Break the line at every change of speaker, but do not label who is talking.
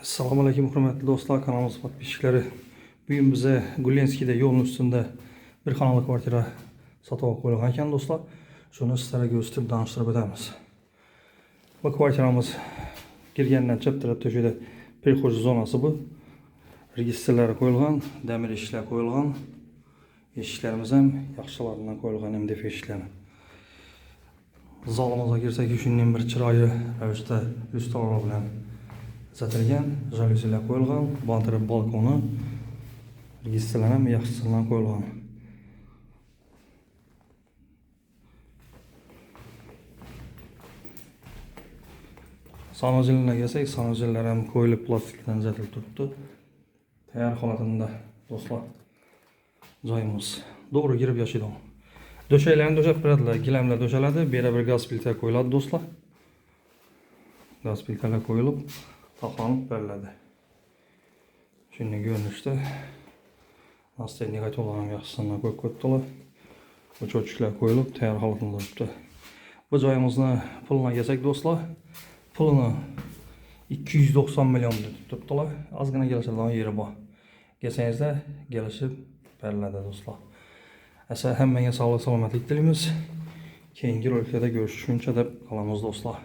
Assalomu alaykum hurmatli do'stlar, kanalimiz podpисchiklari. Bugün bize Gulenskiy'de yolun üstünde bir xonalı kvartira sotuvga qo'yilgan ekan do'stlar. Shuni sizlarga ko'rsatib tanishtirib o'tamiz. Bu kvartiramız kirgandan chap taraf to'shida prixoj zonasi bu. Registrlari qo'yilgan, demir eshiklar qo'yilgan. Eshiklarimiz ham yaxshilaridan qo'yilgan MDF eshiklar. Zolimizga girsak, shundan bir chiroyli ravishda lyustralar bilan zatilgan, jaluzilar qo'yilgan, bantiri balkoni, registrlar ham yaxshisidan qo'yilgan. Sanojellarga kelsak, sanojellar ham qo'yilib plastikdan zatilib turibdi. Tayyor holatida do'stlar. Joyimiz to'g'ri girib yashaydi. Döşəklərini döşəb beradilar, gilamlar döşəladi, bera bir gaz filtr qo'yiladi do'stlar. Gaz filtrlar qo'yilib, taxlanıb beriladi. Shunday görünüşdə Nasıl negativlarım yaxşısından qoyub qo'yibdilar. Bu cho'chiklar qo'yilib, tayyor holatida turibdi. Bu joyimizni puluna kelsak do'stlar, pulini 290 million deb turibdilar. Ozgina kelishadigan yeri bor. Kelsangizlar, kelishib beriladi do'stlar. Asa hammaga sog'lik, salomatlik tilaymiz. Keyingi roliklarda görüşüşünce de qolamiz do'stlar.